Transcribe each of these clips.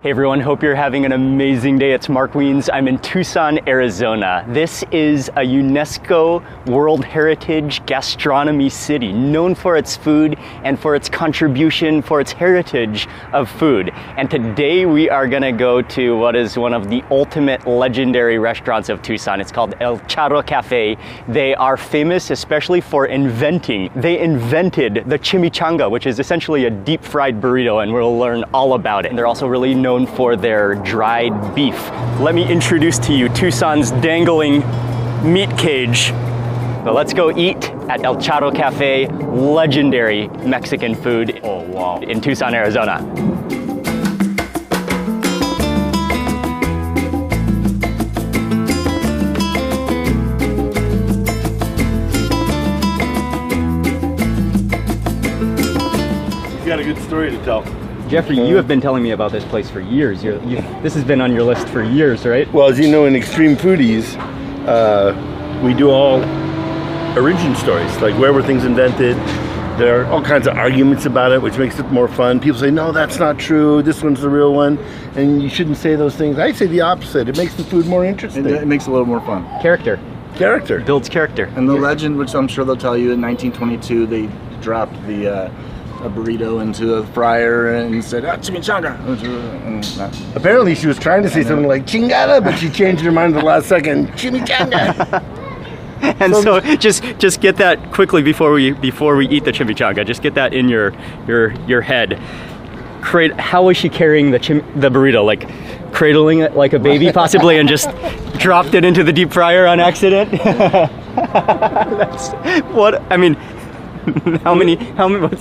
Hey everyone, hope you're having an amazing day. It's Mark Wiens. I'm in Tucson, Arizona. This is a UNESCO World Heritage gastronomy city, known for its food and for its contribution, for its heritage of food. And today we are gonna go to what is one of the ultimate legendary restaurants of Tucson. It's called El Charro Cafe. They are famous especially for they invented the chimichanga, which is essentially a deep fried burrito, and we'll learn all about it. And they're also really known for their dried beef. Let me introduce to you Tucson's dangling meat cage. So let's go eat at El Charro Cafe, legendary Mexican food in Tucson, Arizona. He's got a good story to tell. Jeffrey, you have been telling me about this place for years. This has been on your list for years, right? Well, as you know, in Extreme Foodies, we do all origin stories, like where were things invented. There are all kinds of arguments about it, which makes it more fun. People say, no, that's not true. This one's the real one. And you shouldn't say those things. I say the opposite. It makes the food more interesting. It makes it a little more fun. Character. Character. Builds character. And the legend, which I'm sure they'll tell you, in 1922, they dropped a burrito into a fryer and said, chimichanga. Apparently she was trying to say something like chingada, but she changed her mind at the last second. Chimichanga. And so just get that quickly before we eat the chimichanga. Just get that in your head. How was she carrying the burrito? Like cradling it like a baby possibly and just dropped it into the deep fryer on accident?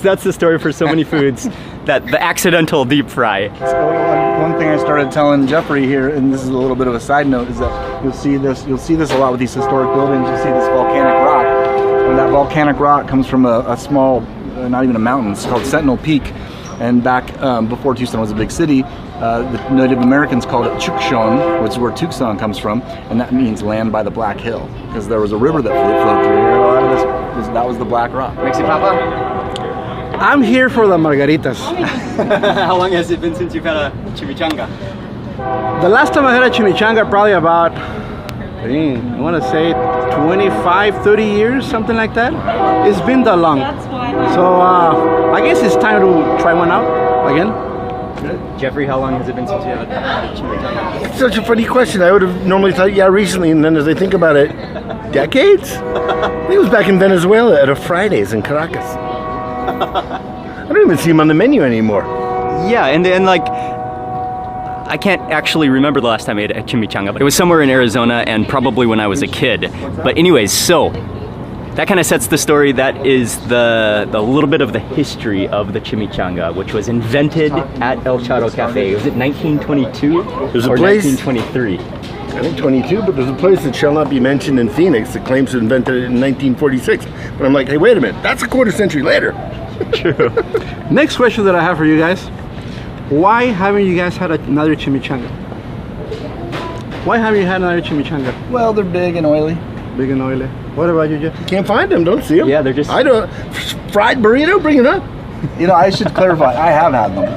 That's the story for so many foods, that the accidental deep fry. So one thing I started telling Jeffrey here, and this is a little bit of a side note, is that you'll see this a lot with these historic buildings. You see this volcanic rock, and that volcanic rock comes from a small, not even a mountain, it's called Sentinel Peak. And back before Tucson was a big city, the Native Americans called it Chukchon, which is where Tucson comes from, and that means land by the Black Hill, because there was a river that flowed through here. A lot of that was the Black Rock. Mexi Papa? I'm here for the margaritas. How long has it been since you've had a chimichanga? The last time I had a chimichanga, probably about, I want to say 25, 30 years, something like that. It's been that long. So I guess it's time to try one out again. Jeffrey, how long has it been since you had a chimichanga? It's such a funny question. I would have normally thought, yeah, recently, and then as I think about it, decades? I think it was back in Venezuela at a Fridays in Caracas. I don't even see them on the menu anymore. Yeah, and like, I can't actually remember the last time I ate a chimichanga, but it was somewhere in Arizona and probably when I was a kid. But anyways, so that kind of sets the story. That is the little bit of the history of the chimichanga, which was invented at El Charro Cafe. Was it 1922 There's a or place, 1923? I think 22, but there's a place that shall not be mentioned in Phoenix that claims to have invented it in 1946. But I'm like, hey, wait a minute, that's a quarter century later. True. Next question that I have for you guys. Why haven't you guys had another chimichanga? Why haven't you had another chimichanga? Well, they're big and oily. Big and oily. What about you, Jeff? Can't find them, don't see them. Yeah, they're just... I don't... Fried burrito, bring it up. You know, I should clarify, I have had them.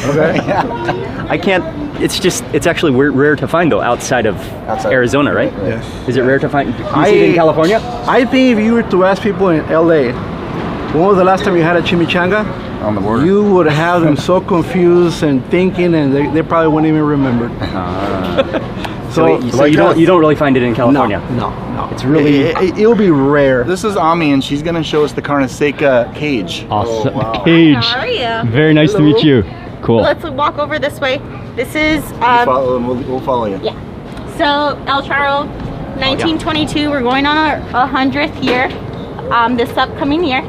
Okay. Yeah. I can't... It's actually rare to find though outside of Arizona, right? Yes. Is it rare to find? Do you see it in California? I think if you were to ask people in LA, when was the last time you had a chimichanga? On the border. You would have them so confused and thinking, and they probably wouldn't even remember. So you don't really find it in California? No. It's really... It'll be rare. This is Ami, and she's going to show us the carne seca cage. Awesome. Oh, wow. Cage. How are you? Very nice to meet you. Cool. Let's walk over this way. This is We'll follow you. yeah. So El Charro, 1922. We're going on our 100th year. This upcoming year.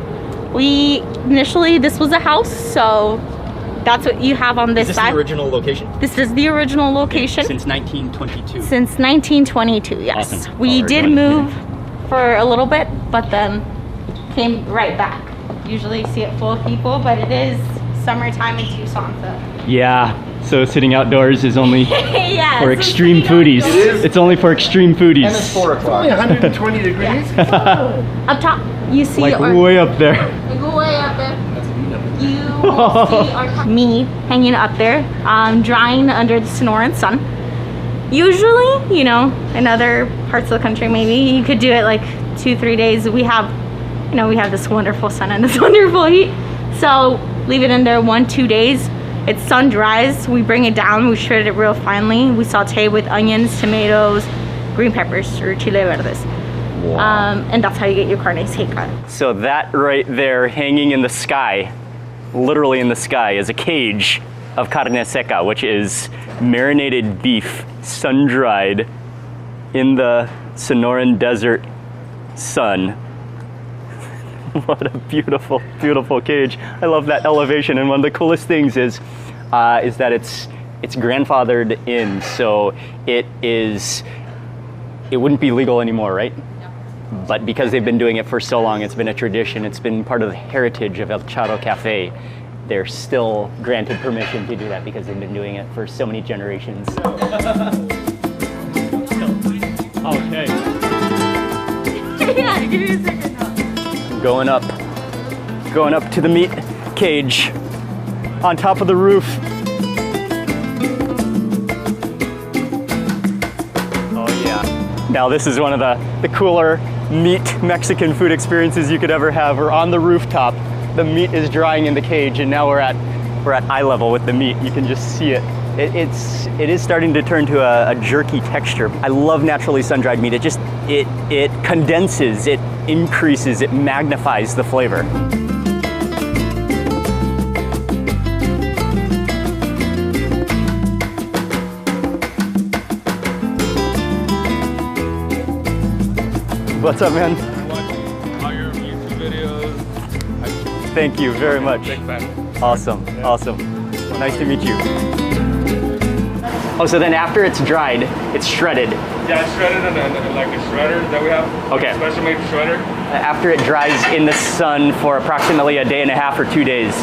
This was a house, so that's what you have on this side. Is this the original location? This is the original location. Since 1922. Since 1922, yes. Awesome. We did move for a little bit, but then came right back. Usually you see it full of people, but it is summertime in Tucson, so. Yeah. So sitting outdoors is only Yes, for extreme foodies. It's only for extreme foodies. And it's 4 o'clock. Only 120 degrees. Up top, you see Like our, way up there. we go way up there. You see our meat hanging up there, drying under the Sonoran sun. Usually, you know, in other parts of the country, maybe you could do it like 2-3 days. We have, you know, we have this wonderful sun and this wonderful heat. So leave it in there 1-2 days. It sun dries, we bring it down, we shred it real finely. We saute with onions, tomatoes, green peppers, or chile verdes. Wow. And that's how you get your carne seca. So that right there hanging in the sky, literally in the sky, is a cage of carne seca, which is marinated beef, sun-dried in the Sonoran desert sun. What a beautiful, beautiful cage. I love that elevation, and one of the coolest things is that it's grandfathered in, so it wouldn't be legal anymore, right? But because they've been doing it for so long, it's been a tradition, it's been part of the heritage of El Charo Cafe, they're still granted permission to do that because they've been doing it for so many generations. Okay. Yeah, give me a second. Going up to the meat cage on top of the roof. Oh yeah. Now this is one of the cooler meat Mexican food experiences you could ever have. We're on the rooftop. The meat is drying in the cage, and now we're at eye level with the meat. You can just see it. It is starting to turn to a jerky texture. I love naturally sun-dried meat. It condenses, it increases, it magnifies the flavor. What's up, man? All your YouTube videos. Thank you very much. Big fan. Awesome, awesome. Nice to meet you. Oh, so then after it's dried, it's shredded. Yeah, it's shredded in like a shredder that we have. Okay. Special made shredder. After it dries in the sun for approximately a day and a half or 2 days,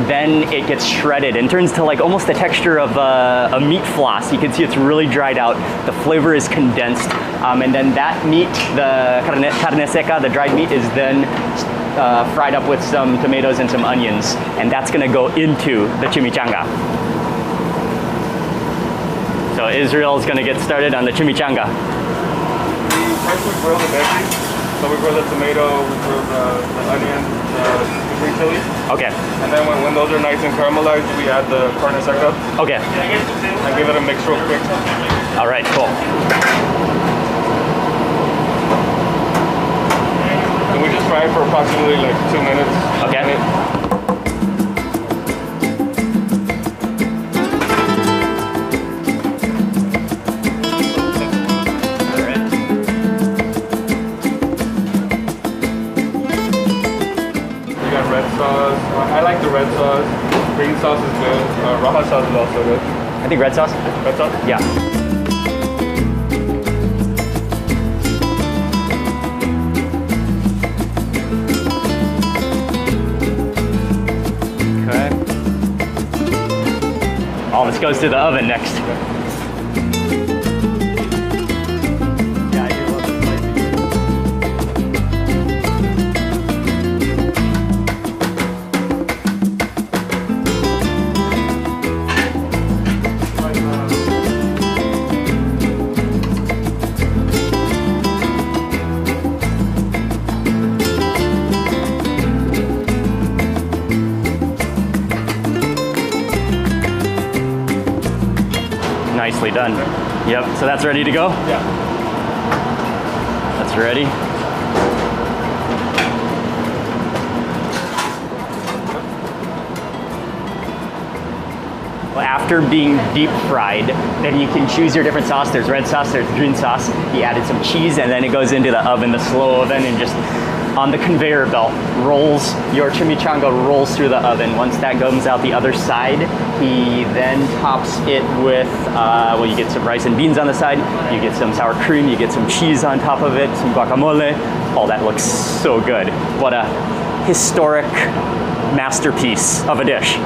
then it gets shredded and turns to like almost the texture of a meat floss. You can see it's really dried out. The flavor is condensed. And then that meat, the carne seca, the dried meat, is then fried up with some tomatoes and some onions. And that's gonna go into the chimichanga. So Israel's gonna get started on the chimichanga. First we grill the veggies. So we grill the tomato, we grill the onion, the green chili. Okay. And then when those are nice and caramelized, we add the carne seca. Okay. And give it a mix real quick. All right, cool. And we just fry it for approximately like 2 minutes. Okay. I like the red sauce. Green sauce is good. Raja sauce is also good. I think red sauce? Red sauce? Yeah. Okay. Oh, this goes to the oven next. Yeah, I do love the spicy. Nicely done. Yep, so that's ready to go? Yeah. That's ready. Well, after being deep fried, then you can choose your different sauce. There's red sauce, there's green sauce. You added some cheese, and then it goes into the oven, the slow oven, and just on the conveyor belt, your chimichanga rolls through the oven. Once that comes out the other side, he then tops it with, well, you get some rice and beans on the side, you get some sour cream, you get some cheese on top of it, some guacamole. Oh, that looks so good. What a historic masterpiece of a dish.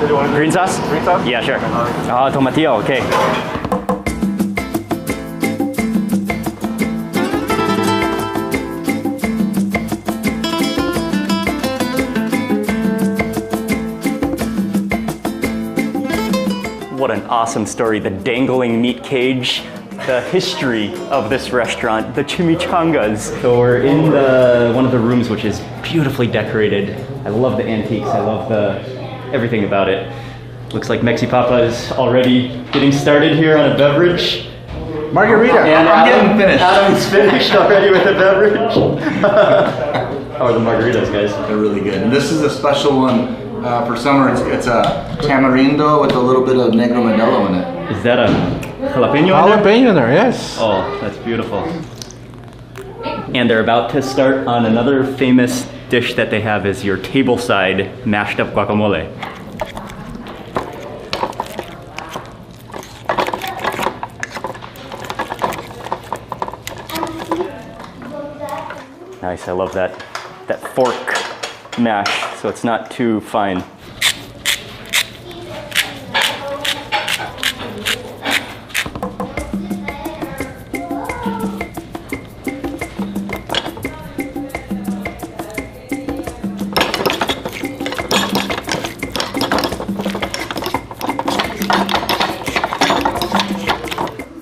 Did you want to Green sauce? Green sauce? Yeah, sure. Okay. Oh, tomatillo, okay. What an awesome story. The dangling meat cage, the history of this restaurant, the chimichangas. So we're in one of the rooms, which is beautifully decorated. I love the antiques. I love everything about it. Looks like Mexi Papa is already getting started here on a beverage. Margarita. And I'm getting finished. Adam's finished already with a beverage. How are the margaritas, guys? They're really good. And this is a special one for summer. It's a tamarindo with a little bit of negro modelo in it. Is that a jalapeno in there? Jalapeno in there, yes. Oh, that's beautiful. And they're about to start on another famous dish that they have is your tableside mashed up guacamole. Nice, I love that fork mash, so it's not too fine.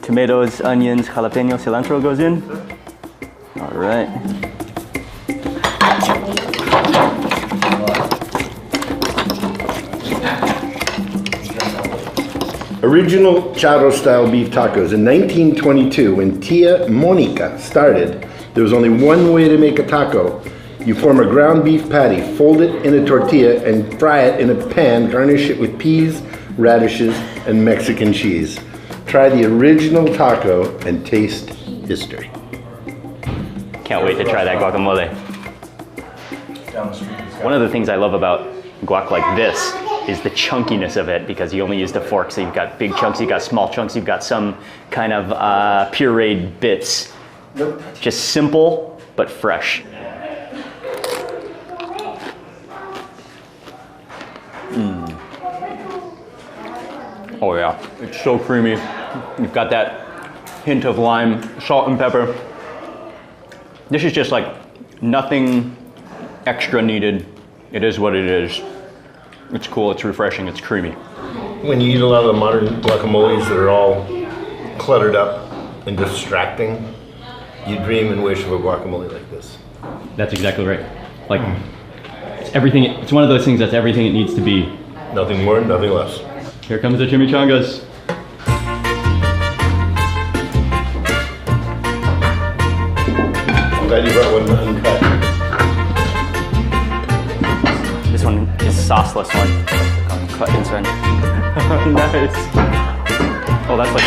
Tomatoes, onions, jalapeno, cilantro goes in. All right. Original charro-style beef tacos. In 1922, when Tia Monica started, there was only one way to make a taco. You form a ground beef patty, fold it in a tortilla, and fry it in a pan, garnish it with peas, radishes, and Mexican cheese. Try the original taco and taste history. Can't wait to try that guacamole. One of the things I love about guac like this is the chunkiness of it, because you only used a fork, so you've got big chunks, you've got small chunks, you've got some kind of pureed bits. Just simple, but fresh. Oh yeah, it's so creamy. You've got that hint of lime, salt and pepper. This is just like nothing extra needed. It is what it is. It's cool, it's refreshing, it's creamy. When you eat a lot of the modern guacamoles that are all cluttered up and distracting, you dream and wish of a guacamole like this. That's exactly right. Like, it's everything, it's one of those things that's everything it needs to be. Nothing more, nothing less. Here comes the chimichangas. I'm glad you brought one uncut. This one is sauceless one. Cut inside. Nice. Oh, that's like a...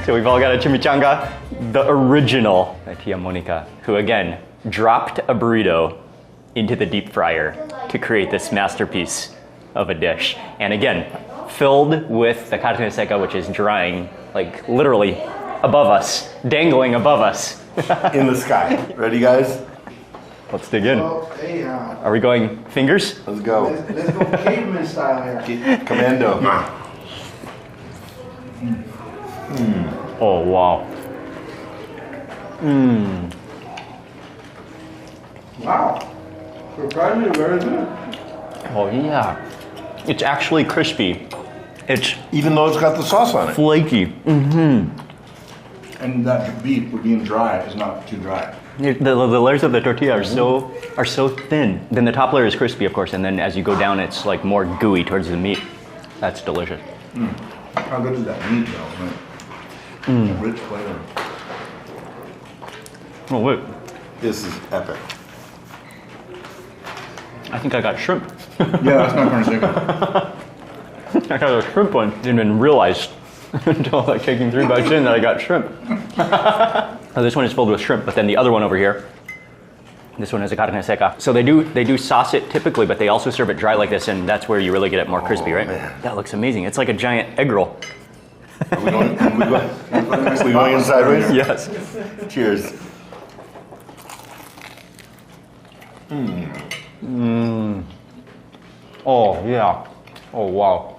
So we've all got a chimichanga. The original Tia Monica, who again dropped a burrito into the deep fryer to create this masterpiece of a dish. And again, filled with the carne seca, which is drying, like literally above us, dangling above us. In the sky. Ready, guys? Let's dig in. Okay, Are we going fingers? Let's go. let's go caveman style here. Commando. Oh, wow. Wow. Surprisingly very good. Oh, yeah. It's actually crispy. It's Even though it's got the sauce on it. flaky. And that beef, with being dry, is not too dry. The layers of the tortilla are so thin. Then the top layer is crispy, of course, and then as you go down, it's like more gooey towards the meat. That's delicious. How good is that meat, though? Right? Rich flavor. Oh, wait. This is epic. I think I got shrimp. Yeah, that's not carne seca. I got a shrimp one. Didn't even realize until like taking 3 bites in that I got shrimp. Oh, this one is filled with shrimp, but then the other one over here, this one is a carne seca. So they do sauce it typically, but they also serve it dry like this, and that's where you really get it more crispy, right? Man. That looks amazing. It's like a giant egg roll. Are we going in sideways? Yes. Cheers. Oh, yeah. Oh, wow.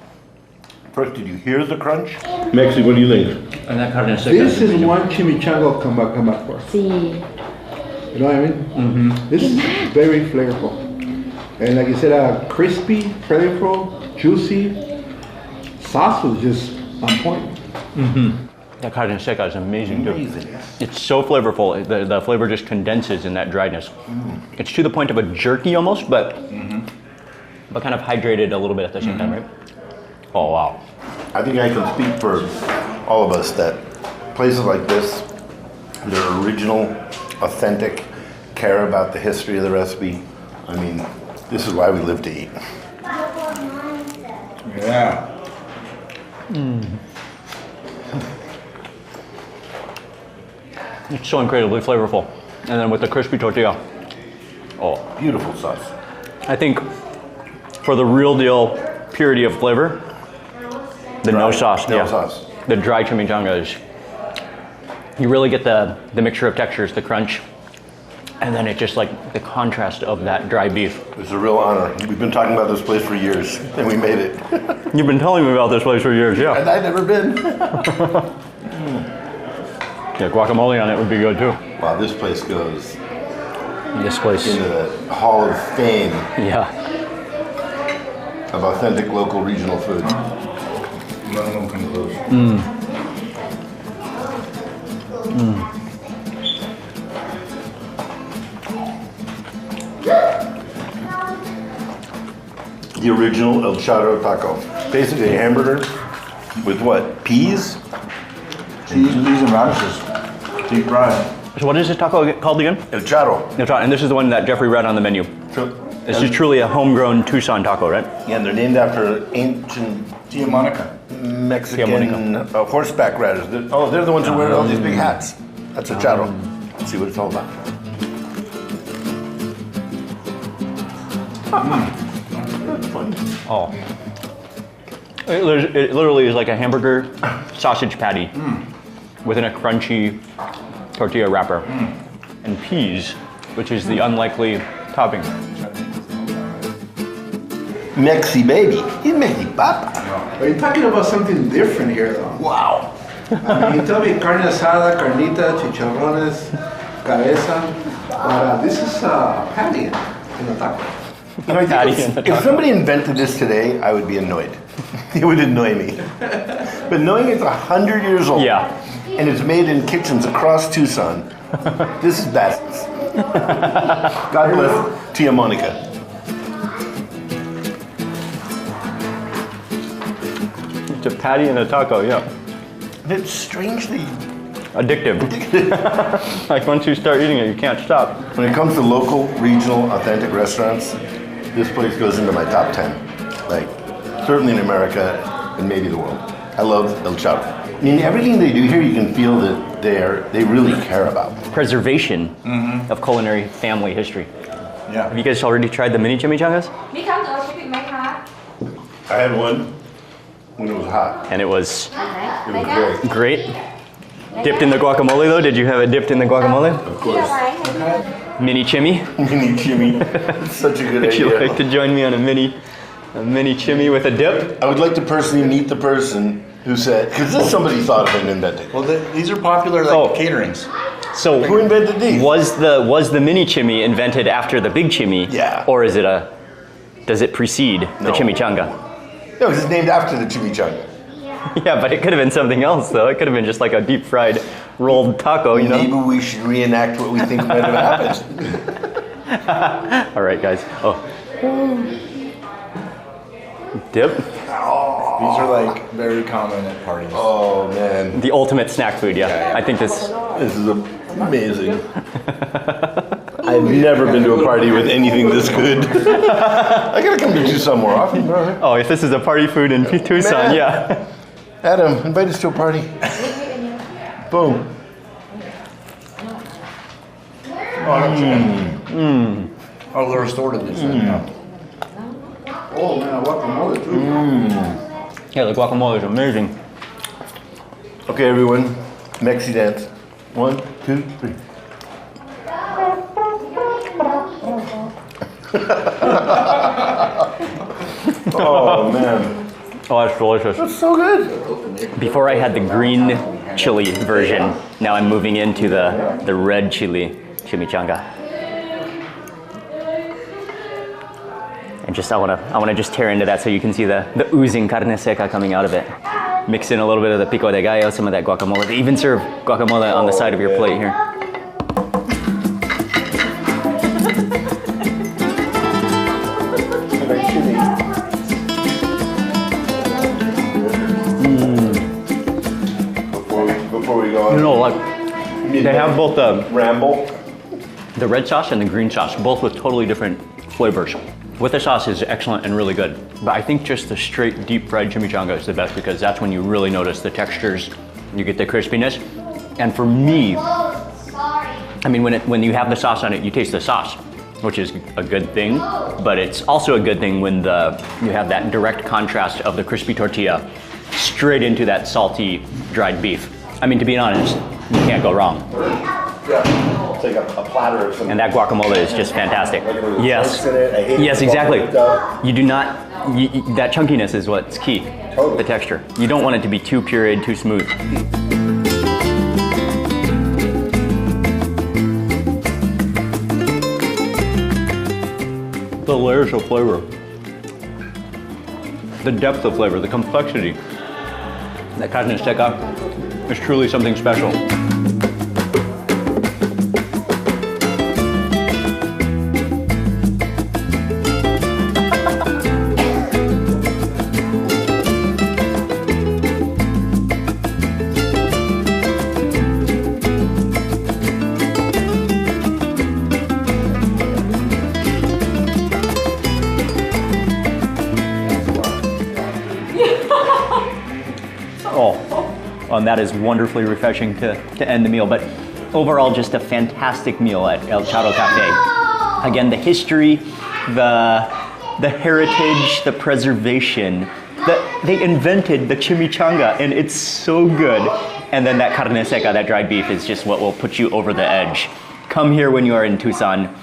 First, did you hear the crunch? Mexi, what do you think? And that carne seca. This is one chimichanga come back for. Sí. You know what I mean? Mm-hmm. This is very flavorful. And like you said, crispy, flavorful, juicy. Sauce was just on point. Mm-hmm. That carne seca is amazing too. It's so flavorful. The flavor just condenses in that dryness. It's to the point of a jerky almost, but kind of hydrated a little bit at the same time, right? Oh wow! I think I can speak for all of us that places like this, they're original, authentic, care about the history of the recipe. I mean, this is why we live to eat. Yeah. It's so incredibly flavorful. And then with the crispy tortilla. Oh, Beautiful sauce. I think for the real deal purity of flavor, the no sauce. No sauce. The dry chimichanga is, you really get the mixture of textures, the crunch, and then it just like the contrast of that dry beef. It's a real honor. We've been talking about this place for years, and we made it. You've been telling me about this place for years, yeah. And I'd never been. Yeah, guacamole on it would be good too. Wow, this place goes This place, into the Hall of Fame yeah. of authentic local regional food. None of them come close. The original El Charro taco. Basically a hamburger with what? Peas? Cheese, peas, and radishes. Deep fried. So what is this taco called again? El Charro. And this is the one that Jeffrey read on the menu. So, This is truly a homegrown Tucson taco, right? yeah, and they're named after ancient Tiamonica. Mexican horseback riders. They're the ones who wear all these big hats. That's a charro. Let's see what it's all about. Oh. It literally is like a hamburger sausage patty within a crunchy tortilla wrapper. And peas, which is the unlikely topping. Mexi baby. He's Mexi papa. Are you talking about something different here, though? Wow. I mean, you tell me carne asada, carnita, chicharrones, cabeza. But this is patty in a taco. You know, I Patty think in the if taco. somebody invented this today, I would be annoyed. It would annoy me. But knowing it's 100 years old, Yeah. and it's made in kitchens across Tucson, this is best. God bless Tia Monica. It's a patty and a taco, yeah. It's strangely Addictive. Like once you start eating it, you can't stop. When it comes to local, regional, authentic restaurants, this place goes into my top 10. Like, certainly in America and maybe the world. I love El Chavo. I mean, everything they do here, you can feel that they really care about. Preservation of culinary family history. Yeah. Have you guys already tried the mini chimichangas? มีคำเอ่ยผิดไหมคะ I had one when it was hot. And it was It was great. great. Dipped in the guacamole though? Did you have it dipped in the guacamole? Of course. Mini chimi? Mini Jimmy. It's such a good Would you idea. like to join me on a mini chimi with a dip? I would like to personally meet the person who said, because this somebody thought of and invented. Well, these are popular like Oh. caterings. So Who invented these? was the mini chimi invented after the big chimi? Yeah. Or does it precede the No. chimichanga? No, it's named after the chimichanga. Yeah, but it could have been something else though. It could have been just like a deep fried rolled taco, you know? Maybe we should reenact what we think might have happened. All right, guys. Oh. Dip. These are like very common at parties. Oh man, The ultimate snack food, yeah. I think this. this is amazing. I've never been to a party with anything this good. I gotta come to Tucson more often. Oh, if this is a party food in Tucson, Man. yeah. Adam, invite us to a party. Boom. Oh, that's Oh, they're restored this. Yeah. Oh man, guacamole too. Yeah, the guacamole is amazing. Okay, everyone, Mexi dance. 1, 2, 3. Oh man, Oh, that's delicious. that's so good. Before I had the green chili version. Now I'm moving into the red chili chimichanga. And just I wanna just tear into that so you can see the oozing carne seca coming out of it. Mix in a little bit of the pico de gallo, some of that guacamole. They even serve guacamole on the side of your plate here. Before we go on, You know, like they have both ramble. the red sauce and the green sauce, both with totally different flavors. With the sauce is excellent and really good, but I think just the straight deep fried chimichanga is the best because that's when you really notice the textures, you get the crispiness. And for me, I mean, when you have the sauce on it, you taste the sauce, which is a good thing, but it's also a good thing when you have that direct contrast of the crispy tortilla straight into that salty dried beef. I mean, to be honest, you can't go wrong. Yeah, it's like a platter of something. And that guacamole is just fantastic. Yes, yes, exactly. You do not, that chunkiness is what's key, the texture. You don't want it to be too pureed, too smooth. The layers of flavor, the depth of flavor, the complexity. That carne seca is truly something special. And that is wonderfully refreshing to end the meal. But overall, just a fantastic meal at El Charro Cafe. Again, the history, the heritage, the preservation. They invented the chimichanga, and it's so good. And then that carne seca, that dried beef, is just what will put you over the edge. Come here when you are in Tucson.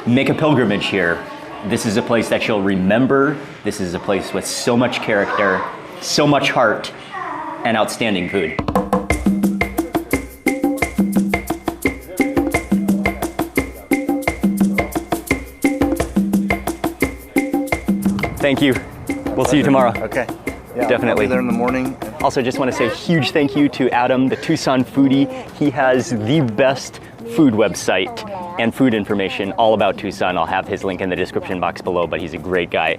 Make a pilgrimage here. This is a place that you'll remember. This is a place with so much character, so much heart, and outstanding food. Thank you. We'll see you tomorrow. Okay. Yeah, Definitely. I'll be there in the morning. Also, just want to say a huge thank you to Adam, the Tucson foodie. He has the best food website and food information all about Tucson. I'll have his link in the description box below, but he's a great guy.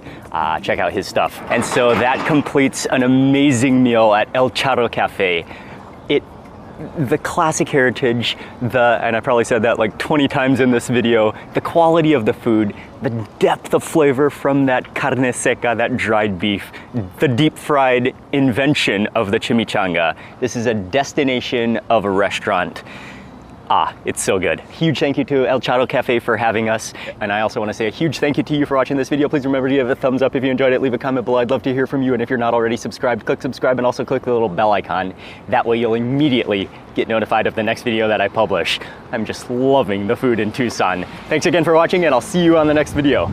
Check out his stuff. And so that completes an amazing meal at El Charro Cafe. The classic heritage, and I probably said that like 20 times in this video, the quality of the food, the depth of flavor from that carne seca, that dried beef, the deep fried invention of the chimichanga. This is a destination of a restaurant. It's so good. Huge thank you to El Charro Cafe for having us. And I also want to say a huge thank you to you for watching this video. Please remember to give it a thumbs up if you enjoyed it. Leave a comment below. I'd love to hear from you. And if you're not already subscribed, click subscribe and also click the little bell icon. That way you'll immediately get notified of the next video that I publish. I'm just loving the food in Tucson. Thanks again for watching, and I'll see you on the next video.